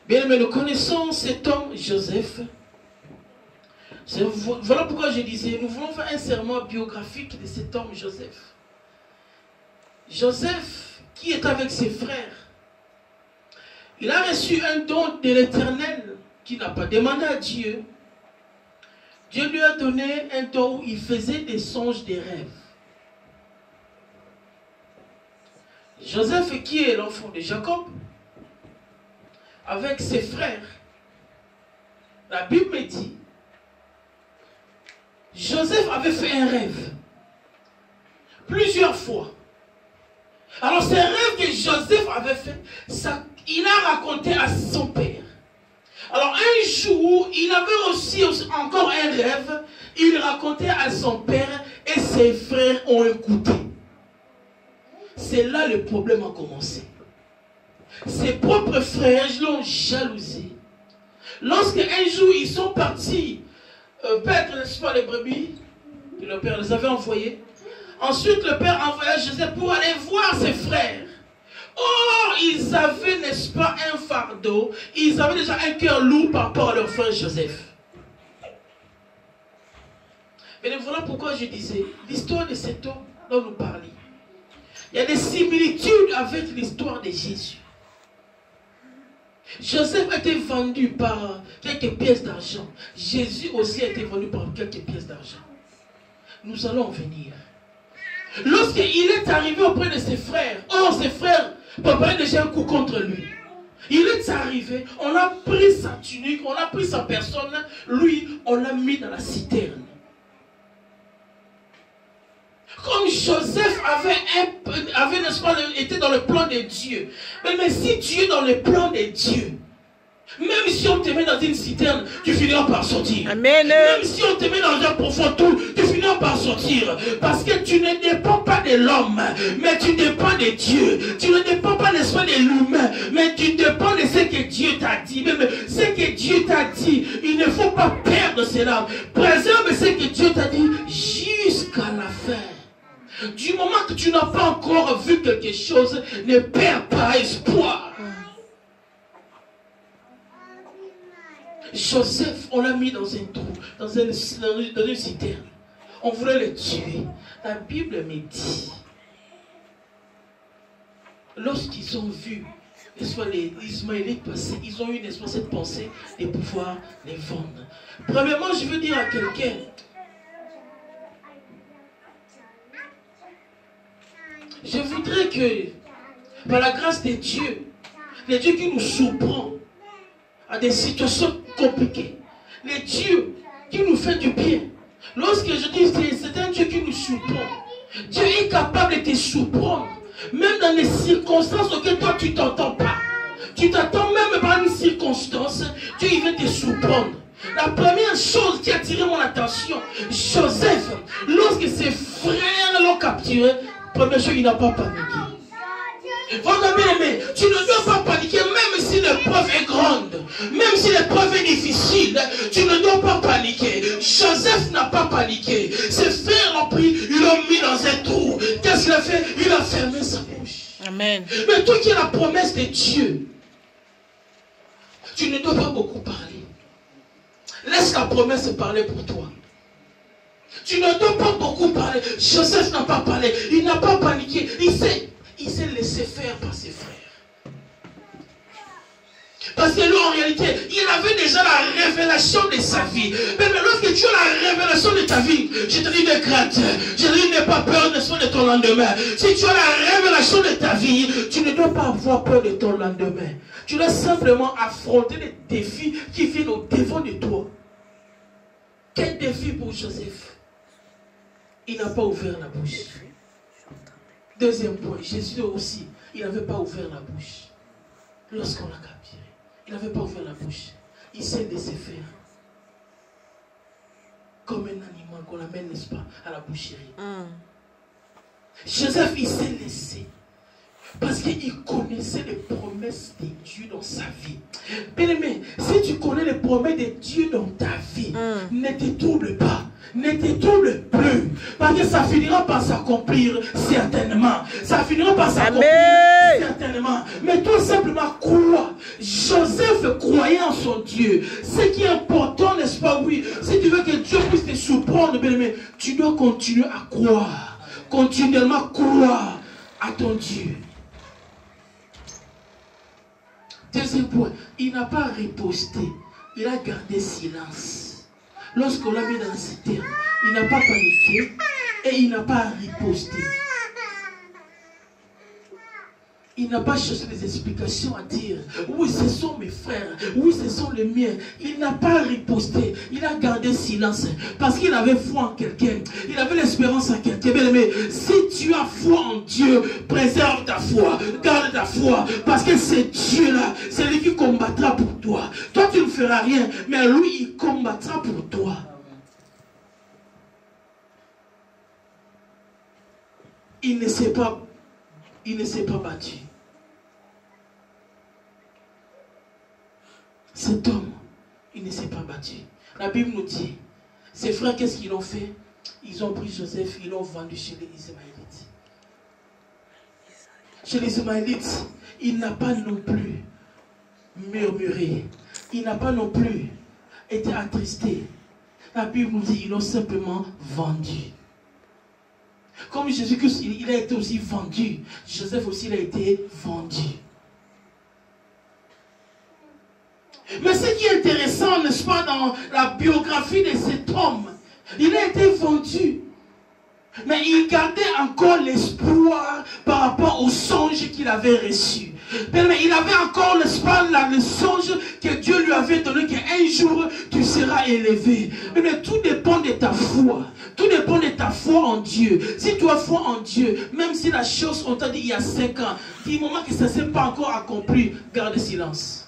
Bien, mais nous connaissons cet homme, Joseph. Voilà pourquoi je disais, nous voulons faire un serment biographique de cet homme, Joseph. Joseph, qui est avec ses frères, il a reçu un don de l'Éternel qu'il n'a pas demandé à Dieu. Dieu lui a donné un don où il faisait des songes, des rêves. Joseph, qui est l'enfant de Jacob, avec ses frères, la Bible me dit, Joseph avait fait un rêve plusieurs fois. Alors ces rêves que Joseph avait fait, il a raconté à son père. Alors un jour, il avait reçu encore un rêve, il racontait à son père et ses frères ont écouté. C'est là le problème a commencé. Ses propres frères l'ont jalousé. Lorsque un jour ils sont partis paître, n'est-ce pas, les brebis, que le père les avait envoyés. Ensuite le père envoya Joseph pour aller voir ses frères. Or, ils avaient, n'est-ce pas, un fardeau. Ils avaient déjà un cœur lourd par rapport à leur frère Joseph. Mais voilà pourquoi je disais, l'histoire de cet homme dont nous parlions, il y a des similitudes avec l'histoire de Jésus. Joseph a été vendu par quelques pièces d'argent. Jésus aussi a été vendu par quelques pièces d'argent. Nous allons en venir. Lorsqu'il est arrivé auprès de ses frères, or ses frères préparaient déjà un coup contre lui. Il est arrivé, on a pris sa tunique, on a pris sa personne, lui, on l'a mis dans la citerne. Comme Joseph avait n'est-ce pas, été dans le plan de Dieu. Mais si tu es dans le plan de Dieu, même si on te met dans une citerne, tu finiras par sortir. Amen. Même si on te met dans un profond trou, tu finiras par sortir. Parce que tu ne dépends pas de l'homme, mais tu dépends de Dieu. Tu ne dépends pas, n'est-ce pas, de l'humain, mais tu dépends de ce que Dieu t'a dit. Même ce que Dieu t'a dit, il ne faut pas perdre cela. Préserve ce que Dieu t'a dit jusqu'à la fin. Du moment que tu n'as pas encore vu quelque chose, ne perds pas espoir. Joseph, on l'a mis dans un trou, dans une citerne. On voulait le tuer. La Bible me dit, lorsqu'ils ont vu les Ismaélites passer, ils ont eu cette pensée de pouvoir les vendre. Premièrement, je veux dire à quelqu'un, je voudrais que, par la grâce de Dieu, le Dieu qui nous surprend à des situations compliquées, le Dieu qui nous fait du bien, lorsque je dis c'est un Dieu qui nous surprend, Dieu est capable de te surprendre, même dans les circonstances auxquelles toi tu ne t'entends pas. Tu t'attends même par une circonstance, Dieu il veut te surprendre. La première chose qui a attiré mon attention, Joseph, lorsque ses frères l'ont capturé, première chose, il n'a pas paniqué. Votre bien-aimé, tu ne dois pas paniquer, même si l'épreuve est grande, même si l'épreuve est difficile, tu ne dois pas paniquer. Joseph n'a pas paniqué. Ses frères l'ont pris, ils l'ont mis dans un trou. Qu'est-ce qu'il a fait? Il a fermé sa bouche. Amen. Mais toi qui es la promesse de Dieu, tu ne dois pas beaucoup parler. Laisse la promesse parler pour toi. Tu ne dois pas beaucoup parler. Joseph n'a pas parlé. Il n'a pas paniqué. Il s'est laissé faire par ses frères. Parce que lui, en réalité, il avait déjà la révélation de sa vie. Mais lorsque tu as la révélation de ta vie, je te dis ne crainte. Je te dis n'aie pas peur de ton lendemain. Si tu as la révélation de ta vie, tu ne dois pas avoir peur de ton lendemain. Tu dois simplement affronter les défis qui viennent au devant de toi. Quel défi pour Joseph? Il n'a pas ouvert la bouche. Deuxième point, Jésus aussi, il n'avait pas ouvert la bouche. Lorsqu'on l'a capturé, il n'avait pas ouvert la bouche. Il s'est laissé faire. Comme un animal qu'on l'amène, n'est-ce pas, à la boucherie. Joseph, il s'est laissé. Parce qu'il connaissait les promesses de Dieu dans sa vie. Bien-aimé, si tu connais les promesses de Dieu dans ta vie, ne te trouble pas. Ne te trouble plus. Parce que ça finira par s'accomplir certainement. Ça finira par s'accomplir certainement. Mais toi simplement crois Joseph croyait en son Dieu. Ce qui est important, n'est-ce pas? Oui, si tu veux que Dieu puisse te surprendre, bien-aimé, tu dois continuer à croire. Continuellement croire à ton Dieu. Deuxième point, il n'a pas riposté. Il a gardé silence. Lorsqu'on l'a mis dans la citerne, il n'a pas paniqué et il n'a pas riposté. Il n'a pas cherché des explications à dire. Oui, ce sont mes frères. Oui, ce sont les miens. Il n'a pas riposté. Il a gardé silence. Parce qu'il avait foi en quelqu'un. Il avait l'espérance en quelqu'un. Bien aimé, si tu as foi en Dieu, préserve ta foi. Garde ta foi. Parce que c'est Dieu-là. C'est lui qui combattra pour toi. Toi, tu ne feras rien. Mais lui, il combattra pour toi. Il ne s'est pas battu. Cet homme, il ne s'est pas battu. La Bible nous dit, ses frères, qu'est-ce qu'ils ont fait? Ils ont pris Joseph, ils l'ont vendu chez les Ismaélites. Chez les Ismaélites, il n'a pas non plus murmuré. Il n'a pas non plus été attristé. La Bible nous dit, ils l'ont simplement vendu. Comme Jésus-Christ, il a été aussi vendu. Joseph aussi, il a été vendu. Mais ce qui est intéressant, n'est-ce pas, dans la biographie de cet homme, il a été vendu. Mais il gardait encore l'espoir par rapport au songe qu'il avait reçu. Mais il avait encore, n'est-ce pas, le songe que Dieu lui avait donné, qu'un jour tu seras élevé. Mais tout dépend de ta foi. Tout dépend de ta foi en Dieu. Si tu as foi en Dieu, même si la chose, on t'a dit il y a 5 ans, du moment que ça ne s'est pas encore accompli, garde silence.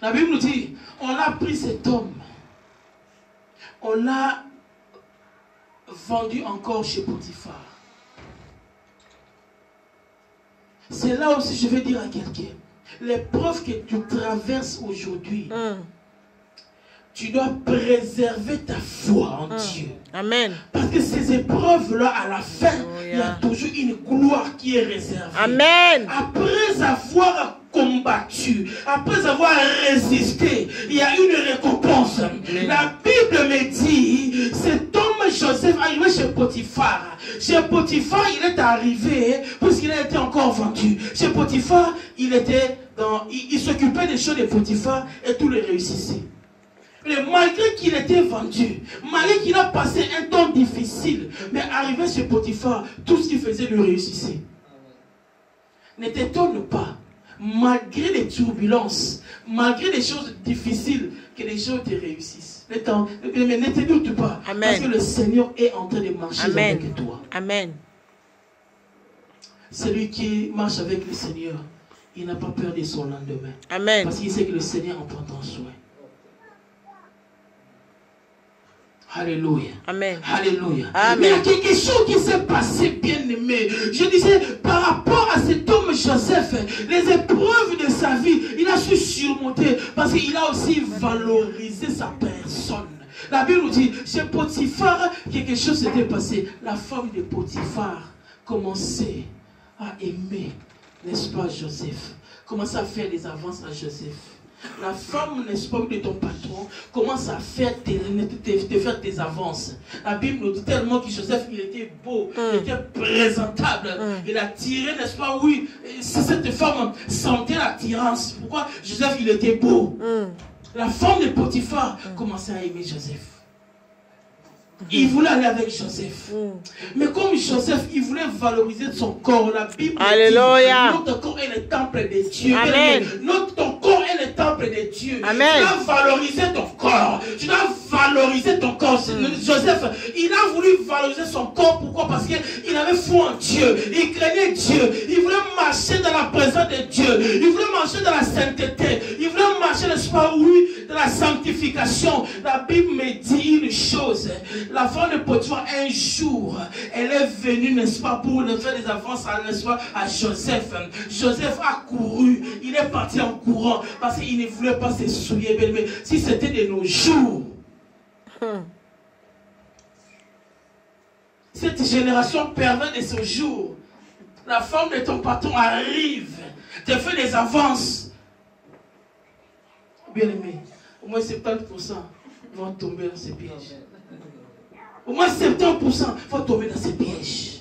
La Bible nous dit, on a pris cet homme, on l'a vendu encore chez Potiphar. C'est là aussi je vais dire à quelqu'un, l'épreuve que tu traverses aujourd'hui, tu dois préserver ta foi en Dieu. Amen. Parce que ces épreuves-là, à la fin, il y a toujours une gloire qui est réservée. Amen. Après avoir combattu, après avoir résisté, il y a une récompense. Amen. La Bible me dit, cet homme Joseph arrivé chez Potiphar. Chez Potiphar, il est arrivé, puisqu'il a été encore vendu. Chez Potiphar, il s'occupait des choses de Potiphar et tout le réussissait. Mais malgré qu'il était vendu, malgré qu'il a passé un temps difficile, mais arrivé chez Potiphar, tout ce qu'il faisait lui réussissait. Ne t'étonne pas, malgré les turbulences, malgré les choses difficiles, que les gens te réussissent. Mais ne te doute pas, Amen. Parce que le Seigneur est en train de marcher Amen. avec toi. Amen. Celui qui marche avec le Seigneur, il n'a pas peur de son lendemain. Amen. Parce qu'il sait que le Seigneur en prend soin. Alléluia. Amen. Alléluia. Amen. Mais il y a quelque chose qui s'est passé, bien aimé. Je disais, par rapport à cet homme Joseph, les épreuves de sa vie, il a su surmonter parce qu'il a aussi valorisé sa personne. La Bible nous dit, chez Potiphar, quelque chose s'était passé. La femme de Potiphar commençait à aimer, n'est-ce pas, Joseph? Commençait à faire des avances à Joseph. La femme, n'est-ce pas, de ton patron commence à faire te faire des avances. La Bible nous dit tellement que Joseph, il était beau, il était présentable. Il a tiré, n'est-ce pas, oui. Cette femme sentait l'attirance. Pourquoi? Joseph, il était beau. La femme de Potiphar commençait à aimer Joseph. Il voulait aller avec Joseph. Mais comme Joseph, il voulait valoriser son corps. La Bible Alléluia. dit, notre corps est le temple de Dieu. Amen. Ton corps est le temple de Dieu. Amen. Tu dois valoriser ton corps. Tu dois valoriser ton corps. Joseph, il a voulu valoriser son corps. Pourquoi? Parce qu'il avait foi en Dieu. Il craignait Dieu. Il voulait marcher dans la présence de Dieu. Il voulait marcher dans la sainteté. Il voulait marcher, n'est-ce pas, oui, dans la sanctification. La Bible me dit une chose. La femme de Potiphar, un jour, elle est venue, n'est-ce pas, pour faire des avances, n'est-ce pas, à Joseph. Joseph a couru, il est parti en courant parce qu'il ne voulait pas se souiller. Mais si c'était de nos jours, cette génération perverse de ce jour, la femme de ton patron arrive, te fait des avances. Bien aimé, au moins 70% vont tomber dans ces pièges. Au moins 70% vont tomber dans ces pièges.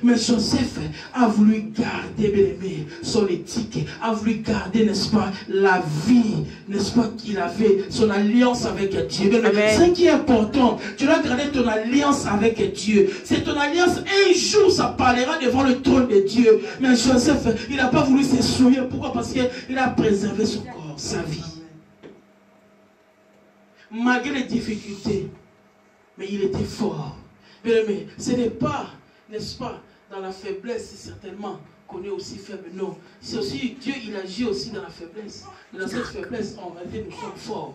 Mais Joseph a voulu garder, bien aimé, son éthique, a voulu garder, n'est-ce pas, la vie, n'est-ce pas, qu'il avait, son alliance avec Dieu. Ce qui est important, tu dois garder ton alliance avec Dieu. C'est ton alliance, un jour ça parlera devant le trône de Dieu. Mais Joseph, il n'a pas voulu se souiller. Pourquoi? Parce qu'il a préservé son corps, sa vie. Malgré les difficultés, mais il était fort. Bien aimé, ce n'est pas, n'est-ce pas, dans la faiblesse, certainement, qu'on est aussi faible. Non. C'est aussi, Dieu, il agit aussi dans la faiblesse. Dans cette faiblesse, en réalité, nous sommes forts.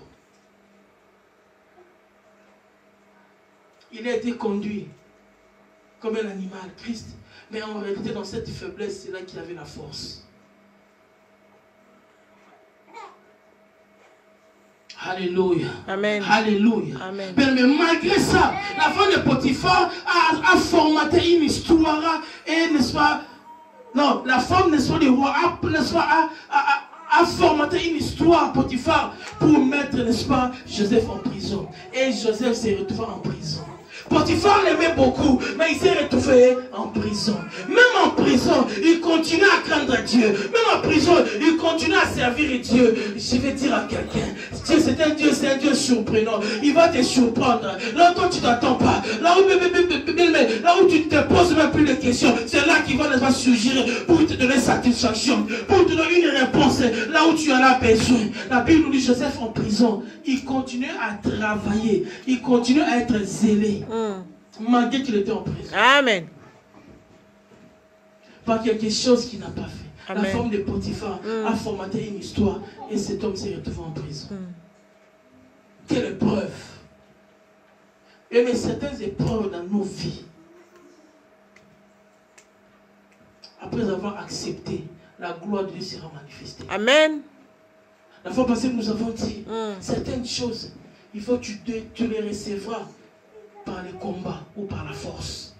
Il a été conduit comme un animal, Christ. Mais en réalité, dans cette faiblesse, c'est là qu'il avait la force. Alléluia. Amen. Alléluia. Amen. Mais malgré ça, la femme de Potiphar a formaté une histoire. Et n'est-ce pas? Non, la femme, n'est-ce pas, du roi a formaté une histoire, Potiphar, pour mettre, n'est-ce pas, Joseph en prison. Et Joseph s'est retrouvé en prison. Potiphar l'aimait beaucoup, mais il s'est retrouvé en prison. Même en prison, il continue à craindre Dieu. Même en prison, il continue à servir Dieu. Je vais dire à quelqu'un, Dieu, c'est un Dieu surprenant. Il va te surprendre. Là où toi, tu ne t'attends pas. Là où tu ne te poses même plus de questions. C'est là qu'il va surgir pour te donner satisfaction. Pour te donner une réponse là où tu en as besoin. La Bible nous dit, Joseph en prison, il continue à travailler. Il continue à être zélé. Malgré qu'il était en prison. Amen. Par quelque chose qu'il n'a pas fait. Amen. La femme de Potiphar a formaté une histoire et cet homme s'est retrouvé en prison. Quelle épreuve. Et mais certaines épreuves dans nos vies, après avoir accepté, la gloire de Dieu sera manifestée. Amen. La fois passée, nous avons dit certaines choses, il faut que tu les recevras par les combats ou par la force.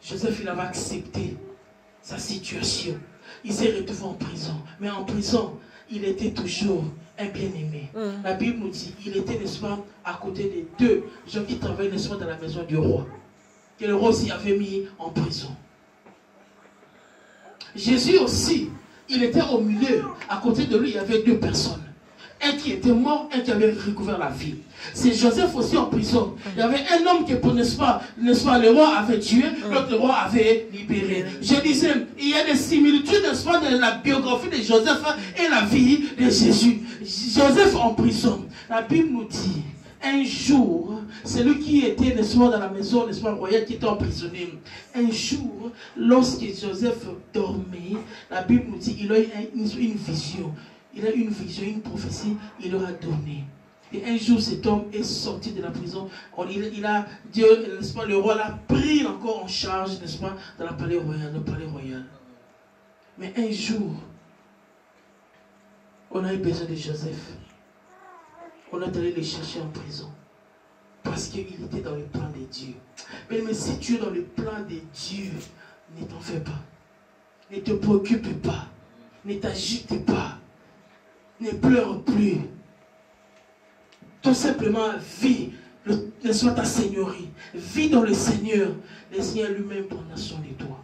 Joseph, il avait accepté sa situation. Il s'est retrouvé en prison. Mais en prison, il était toujours un bien-aimé. La Bible nous dit, il était, n'est-ce pas, à côté des deux gens qui travaillaient, n'est-ce pas, dans la maison du roi. Que le roi aussi avait mis en prison. Jésus aussi, il était au milieu. À côté de lui, il y avait deux personnes. Un qui était mort, un qui avait recouvert la vie. C'est Joseph aussi en prison. Il y avait un homme qui, n'est-ce pas, le roi avait tué, l'autre le roi avait libéré. Je disais, il y a des similitudes, n'est-ce pas, de la biographie de Joseph et la vie de Jésus. Joseph en prison. La Bible nous dit, un jour, celui qui était, n'est-ce pas, dans la maison, n'est-ce pas, royale, qui était emprisonné. Un jour, lorsque Joseph dormait, la Bible nous dit, il a eu une vision. Il a eu une vision, une prophétie, il leur a donné. Et un jour, cet homme est sorti de la prison. Dieu, n'est-ce pas, le roi l'a pris encore en charge, n'est-ce pas, dans le palais royal. Mais un jour, on a eu besoin de Joseph. On a allé le chercher en prison. Parce qu'il était dans le plan de Dieu. Mais si tu es dans le plan de Dieu, ne t'en fais pas. Ne te préoccupe pas. Ne t'agite pas. Ne pleure plus. Tout simplement, vis, n'est-ce pas, ta seigneurie. Vis dans le Seigneur. Le Seigneur lui-même prendra soin de toi.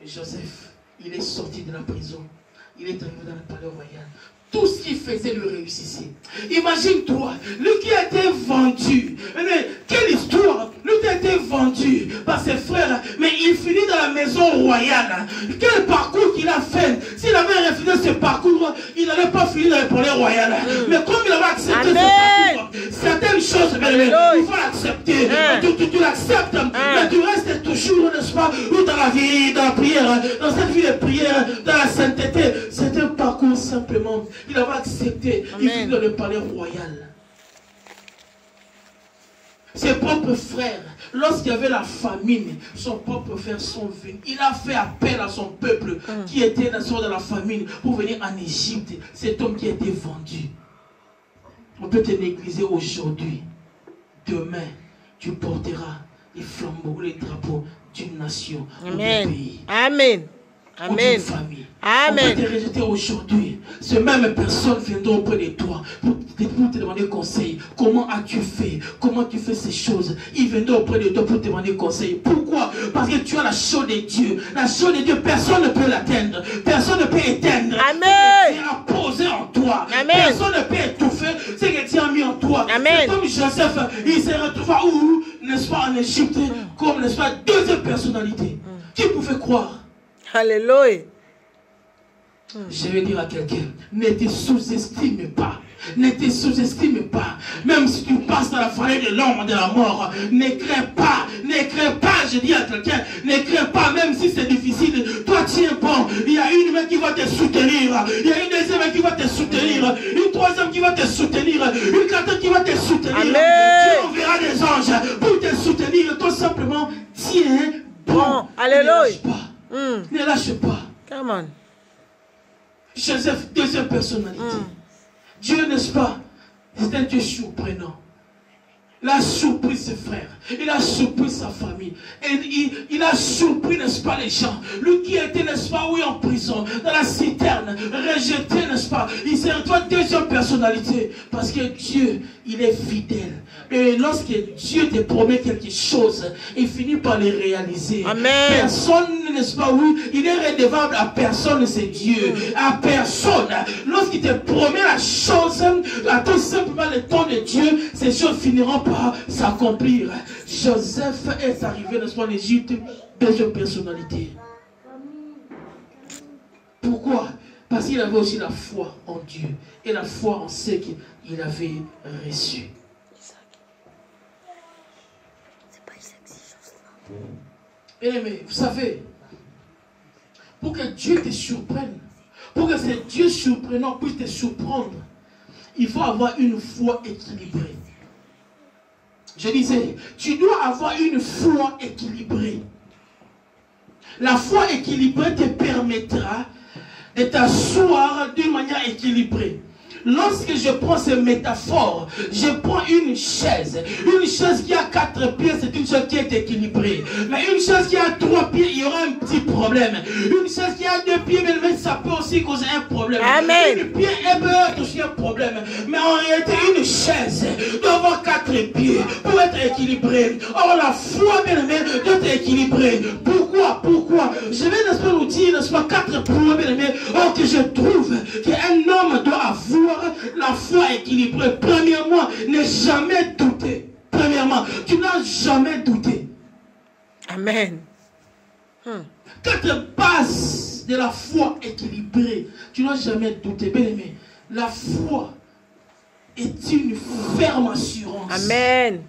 Et Joseph, il est sorti de la prison. Il est arrivé dans le palais royal. Tout ce qu'il faisait lui réussissait. Imagine-toi, lui qui a été vendu. Mais quelle histoire! Lui qui a été vendu par ses frères, mais il finit dans la maison royale. Quel parcours qu'il a fait! S'il avait refusé ce parcours, il n'allait pas finir dans le palais royal. Mais comme il avait accepté ce parcours, certaines choses, il faut l'accepter. Tu l'acceptes, mais tu restes toujours, n'est-ce pas, ou dans la vie, dans la prière, dans cette vie de prière, dans la sainteté. C'est un parcours simplement. Il avait accepté. Il vit dans le palais royal. Ses propres frères, lorsqu'il y avait la famine, son propre frère sont venus. Il a fait appel à son peuple qui était dans la famine pour venir en Égypte. Cet homme qui a été vendu. On peut te négliger aujourd'hui. Demain, tu porteras les flambeaux, les drapeaux d'une nation, d'un pays. Amen. Amen. D'une famille. Amen. On peut te rejeter aujourd'hui. Ces mêmes personnes viendront auprès de toi pour te demander conseil. Comment as-tu fait? Comment tu fais ces choses? Ils viendront auprès de toi pour te demander conseil. Pourquoi? Parce que tu as la chose de Dieu. La chose de Dieu, personne ne peut l'atteindre. Personne ne peut éteindre. Amen. Dieu a posé en toi. Amen. Personne ne peut étouffer ce que Dieu a mis en toi. Amen. Comme Joseph, il s'est retrouvé où? N'est-ce pas, en Égypte, comme, n'est-ce pas, deuxième personnalité. Qui pouvait croire? Alléluia. Je vais dire à quelqu'un, ne te sous-estime pas. Ne te sous-estime pas. Même si tu passes dans la vallée de l'ombre de la mort, ne crains pas. Ne crains pas, je dis à quelqu'un, ne crains pas, même si c'est difficile. Toi, tiens bon. Il y a une main qui va te soutenir. Il y a une deuxième main qui va te soutenir. Une troisième qui va te soutenir. Une quatrième qui va te soutenir. Amen. Dieu enverra des anges pour te soutenir. Tout simplement, tiens bon. Alléluia. Ne lâche pas. Ne lâche pas. Come on. Joseph, deuxième personnalité. Dieu, n'est-ce pas? C'est un Dieu surprenant. Il a surpris ses frères. Il a surpris sa famille. Et il a surpris, n'est-ce pas, les gens. Lui qui était, n'est-ce pas, oui, en prison, dans la citerne, rejeté, n'est-ce pas. Il s'est retrouvé deuxième personnalité. Parce que Dieu, il est fidèle. Et lorsque Dieu te promet quelque chose, il finit par le réaliser. Amen. Personne, n'est-ce pas, oui, il est redevable à personne, c'est Dieu. À personne. Lorsqu'il te promet la chose, à tout simplement le temps de Dieu, ces choses finiront par s'accomplir. Joseph est arrivé, n'est-ce pas, en Égypte, deuxième personnalité. Pourquoi? Parce qu'il avait aussi la foi en Dieu. Et la foi en ce qu'il avait reçu. Mais vous savez, pour que Dieu te surprenne, pour que ce Dieu surprenant puisse te surprendre, il faut avoir une foi équilibrée. Je disais, tu dois avoir une foi équilibrée. La foi équilibrée te permettra de t'asseoir d'une manière équilibrée. Lorsque je prends ces métaphores, je prends une chaise. Une chaise qui a 4 pieds, c'est une chaise qui est équilibrée. Mais une chaise qui a 3 pieds, il y aura un petit problème. Une chaise qui a 2 pieds, mais ça peut aussi causer un problème. Amen. Une pied peut être aussi un problème. Mais en réalité, une chaise doit avoir 4 pieds pour être équilibrée. Or, la foi, bien aimé, doit être équilibrée. Pourquoi? Je vais, n'est-ce pas, nous dire, n'est-ce pas, 4 points, bien aimé, or que je trouve qu'un homme doit avoir la foi équilibrée. Premièrement, ne jamais douter. Premièrement, tu n'as jamais douté. Amen. 4 bases de la foi équilibrée. Tu n'as jamais douté. Bien aimé, la foi est une ferme assurance. Amen.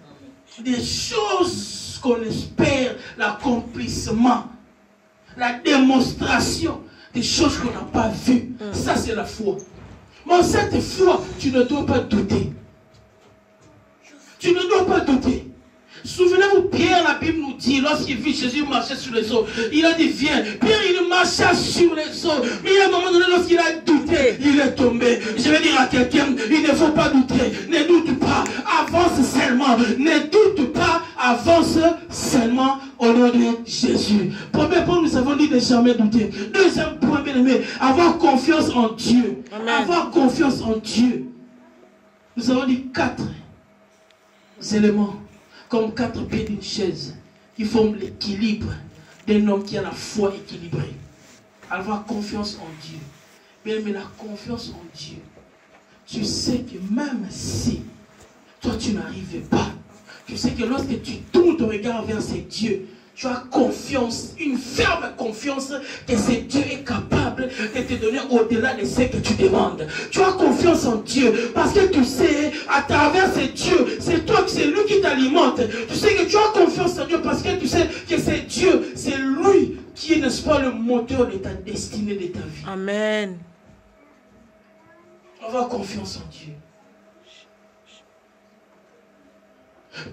Des choses qu'on espère, l'accomplissement, la démonstration des choses qu'on n'a pas vues. Ça, c'est la foi. Mais cette foi, tu ne dois pas douter. Tu ne dois pas douter. Souvenez-vous, Pierre, la Bible nous dit, lorsqu'il vit Jésus marcher sur les eaux, il a dit, viens. Pierre, il marcha sur les eaux. Mais à un moment donné, lorsqu'il a douté, il est tombé. Je vais dire à quelqu'un, il ne faut pas douter. Ne doute pas, avance seulement. Ne doute pas, avance seulement au nom de Jésus. Premier point, nous avons dit de jamais douter. Deuxième point, bien aimé, avoir confiance en Dieu. Amen. Avoir confiance en Dieu. Nous avons dit 4 éléments, comme 4 pieds d'une chaise, qui forment l'équilibre d'un homme qui a la foi équilibrée. Avoir confiance en Dieu. Bien aimé, la confiance en Dieu. Tu sais que même si toi tu n'arrives pas, tu sais que lorsque tu tournes ton regard vers ce Dieu, tu as confiance, une ferme confiance que ce Dieu est capable de te donner au-delà de ce que tu demandes. Tu as confiance en Dieu parce que tu sais, à travers ce Dieu, c'est toi, c'est lui qui t'alimente. Tu sais que tu as confiance en Dieu parce que tu sais que c'est Dieu, c'est lui qui est, n'est-ce pas, le moteur de ta destinée, de ta vie. Amen. Avoir confiance en Dieu.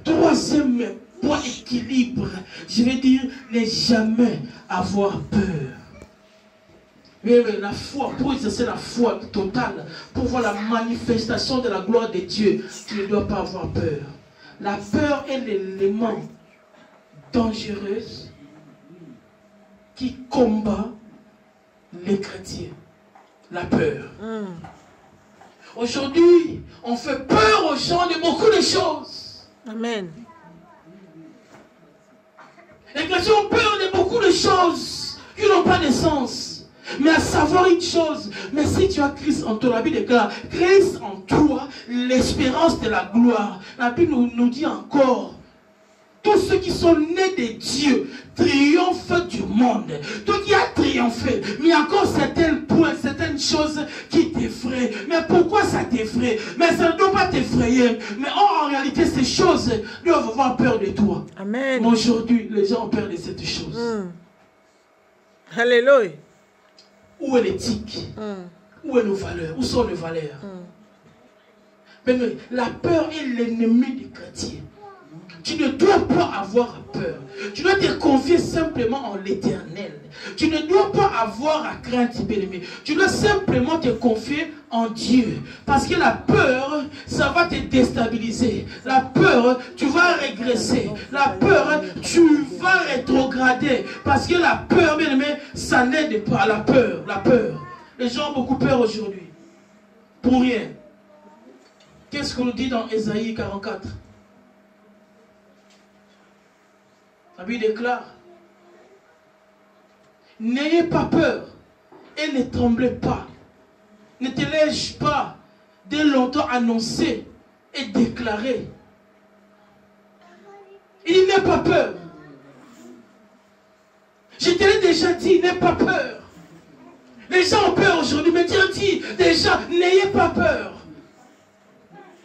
Troisième point équilibre, je vais dire, ne jamais avoir peur. Mais la foi, pour exercer la foi totale, pour voir la manifestation de la gloire de Dieu, tu ne dois pas avoir peur. La peur est l'élément dangereux qui combat les chrétiens. La peur. Aujourd'hui, on fait peur aux gens de beaucoup de choses. Amen. Les chrétiens ont peur de beaucoup de choses qui n'ont pas de sens. Mais à savoir une chose, mais si tu as Christ en toi, la Bible déclare, Christ en toi, l'espérance de la gloire. La Bible nous dit encore, tous ceux qui sont nés de Dieu triomphent du monde. Toi qui as triomphé, mais il y a encore certains points, certaines choses qui t'effraient. Mais pourquoi ça t'effraie? Mais ça ne doit pas t'effrayer. Mais en réalité, ces choses doivent avoir peur de toi. Amen. Mais aujourd'hui, les gens ont peur de cette chose. Alléluia. Où est l'éthique? Où est nos valeurs? Où sont nos valeurs? Mais la peur est l'ennemi du chrétien. Tu ne dois pas avoir peur. Tu dois te confier simplement en l'Éternel. Tu ne dois pas avoir à craindre, bien-aimé. Tu dois simplement te confier en Dieu. Parce que la peur, ça va te déstabiliser. La peur, tu vas régresser. La peur, tu vas rétrograder. Parce que la peur, bien-aimé, ça n'aide pas. La peur, la peur. Les gens ont beaucoup peur aujourd'hui. Pour rien. Qu'est-ce qu'on nous dit dans Ésaïe 44? La Bible déclare, n'ayez pas peur et ne tremblez pas. Ne te laisse pas dès longtemps annoncer et déclarer. Il n'est pas peur. Je te l'ai déjà dit, n'aie pas peur. Les gens ont peur aujourd'hui, mais Dieu dit déjà, n'ayez pas peur.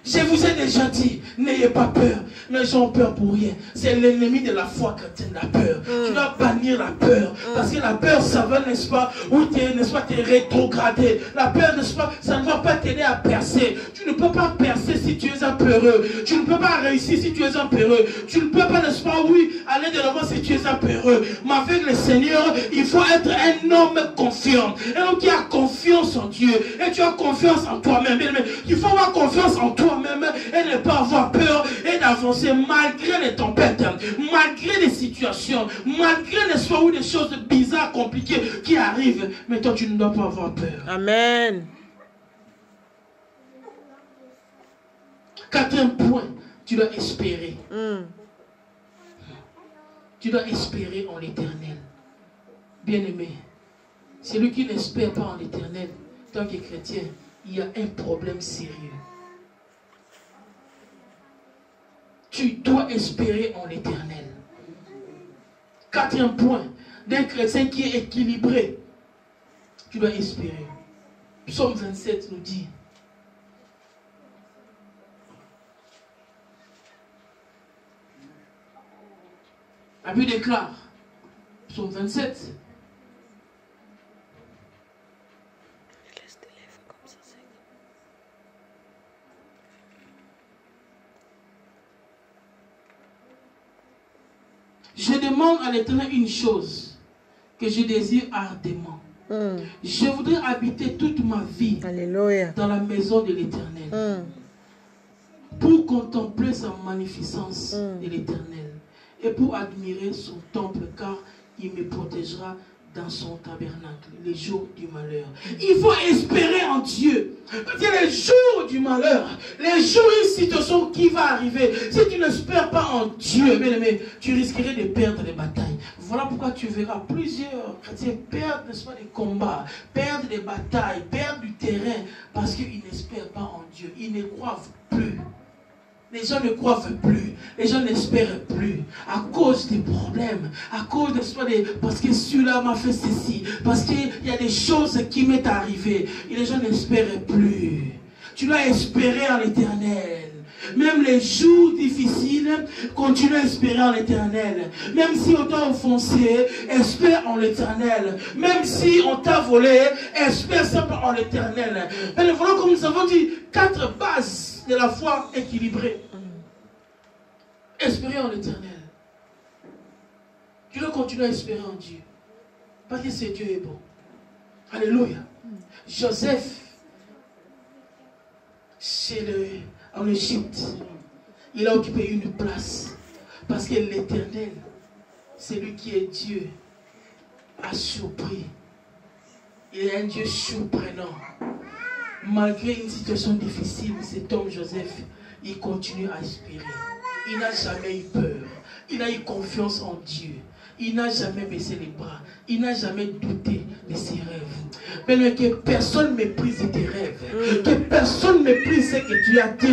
Je vous ai déjà dit, n'ayez pas peur. Les gens ont peur pour rien. C'est l'ennemi de la foi chrétienne, la peur. Tu dois bannir la peur. Parce que la peur, ça va, n'est-ce pas, où tu es, n'est-ce pas, te rétrograder. La peur, n'est-ce pas, ça ne va pas t'aider à percer. Tu ne peux pas percer si tu es un peureux. Tu ne peux pas réussir si tu es un peureux. Tu ne peux pas, n'est-ce pas, oui, aller de l'avant si tu es un peureux. Mais avec le Seigneur, il faut être un homme confiant. Un homme qui a confiance en Dieu. Et tu as confiance en toi-même. Il faut avoir confiance en toi-même et ne pas avoir peur et d'avancer malgré les tempêtes, malgré les situations, malgré les soins ou des choses bizarres, compliquées qui arrivent. Mais toi, tu ne dois pas avoir peur. Amen. Quatrième point, tu dois espérer. Tu dois espérer en l'Éternel. Bien-aimé, celui qui n'espère pas en l'Éternel, tant que chrétien, il y a un problème sérieux. Tu dois espérer en l'Éternel. Quatrième point, d'un chrétien qui est équilibré, tu dois espérer. Psaume 27 nous dit, la Bible déclare, Psaume 27, je demande à l'Éternel une chose que je désire ardemment. Je voudrais habiter toute ma vie Alléluia. dans la maison de l'Éternel pour contempler sa magnificence de l'Éternel et pour admirer son temple, car il me protégera dans son tabernacle les jours du malheur. Il faut espérer en Dieu. Parce que les jours du malheur, les jours une situation qui va arriver, si tu n'espères pas en Dieu, bien aimé, tu risquerais de perdre les batailles. Voilà pourquoi tu verras plusieurs chrétiens perdre, n'est-ce pas, des combats, perdre des batailles, perdre du terrain, parce qu'ils n'espèrent pas en Dieu. Ils ne croient plus. Les gens ne croient plus, les gens n'espèrent plus, à cause des problèmes, à cause de parce que celui-là m'a fait ceci, parce qu'il y a des choses qui m'est arrivé, et les gens n'espèrent plus. Tu dois espérer en l'Éternel. Même les jours difficiles, continue à espérer en l'Éternel. Même si on t'a offensé, espère en l'Éternel. Même si on t'a volé, espère simplement en l'Éternel. Mais voilà, comme nous avons dit, 4 bases de la foi équilibrée. Espérer en l'Éternel. Tu dois continuer à espérer en Dieu. Parce que c'est Dieu est bon. Alléluia. Joseph, en Égypte, Il a occupé une place. Parce que l'Éternel, c'est lui qui est Dieu, a surpris. Il est un Dieu surprenant. Malgré une situation difficile, cet homme Joseph, il continue à aspirer. Il n'a jamais eu peur. Il a eu confiance en Dieu. Il n'a jamais baissé les bras. Il n'a jamais douté de ses rêves. Mais que personne méprise tes rêves. Que personne méprise ce que Dieu a dit.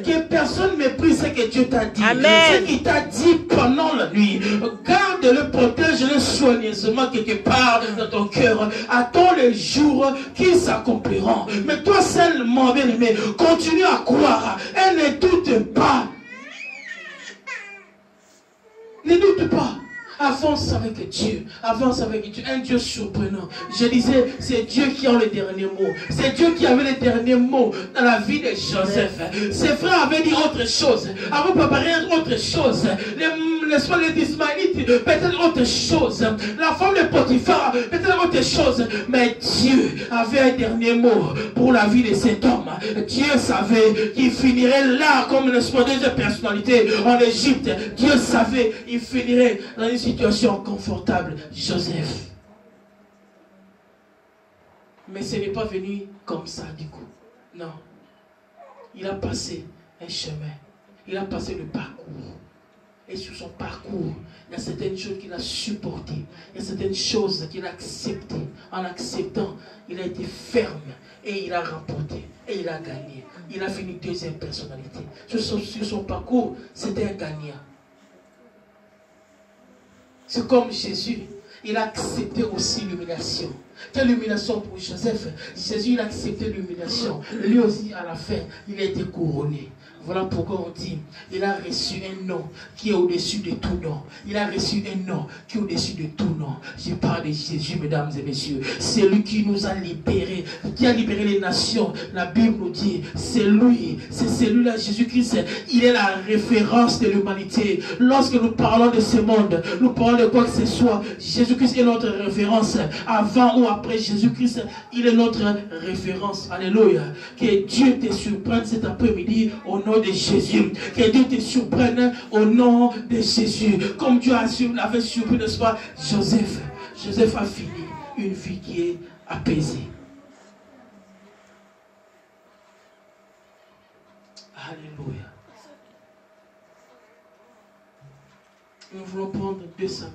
Que personne méprise ce que Dieu t'a dit. Ce qu'il t'a dit pendant la nuit. Garde-le, protège-le soigneusement quelque part dans ton cœur. Attends les jours qui s'accompliront. Mais toi seulement, bien-aimé, continue à croire. Et ne doute pas. Ne doute pas. Avance avec Dieu. Avance avec Dieu. Un Dieu surprenant. Je disais, c'est Dieu qui a le dernier mot. C'est Dieu qui avait le dernier mot dans la vie de Joseph. Ses frères avaient dit autre chose. Avaient préparé autre chose. Les Ismaélites, peut-être autre chose. La femme de Potiphar, peut-être autre chose. Mais Dieu avait un dernier mot pour la vie de cet homme. Dieu savait qu'il finirait là comme une deuxième personnalité en Égypte. Dieu savait qu'il finirait dans une situation confortable. Joseph. Mais ce n'est pas venu comme ça du coup. Non. Il a passé un chemin. Il a passé le parcours. Et sur son parcours, il y a certaines choses qu'il a supportées. Il y a certaines choses qu'il a acceptées. En acceptant, il a été ferme. Et il a remporté. Et il a gagné. Il a fini deuxième personnalité. Sur son parcours, c'était un gagnant. C'est comme Jésus. Il a accepté aussi l'humiliation. Quelle humiliation pour Joseph? Jésus, il a accepté l'humiliation. Lui aussi, à la fin, il a été couronné. Voilà pourquoi on dit, il a reçu un nom qui est au-dessus de tout nom. Il a reçu un nom qui est au-dessus de tout nom. Je parle de Jésus, mesdames et messieurs. C'est lui qui nous a libérés, qui a libéré les nations. La Bible nous dit, c'est lui, c'est celui-là, Jésus-Christ. Il est la référence de l'humanité. Lorsque nous parlons de ce monde, nous parlons de quoi que ce soit, Jésus-Christ est notre référence. Avant ou après Jésus-Christ, il est notre référence. Alléluia. Que Dieu te surprenne cet après-midi au nom de Jésus. Que Dieu te surprenne au nom de Jésus. Comme Dieu avait surpris, n'est-ce pas, Joseph. Joseph a fini une vie qui est apaisée. Alléluia. Nous voulons prendre 2 Samuel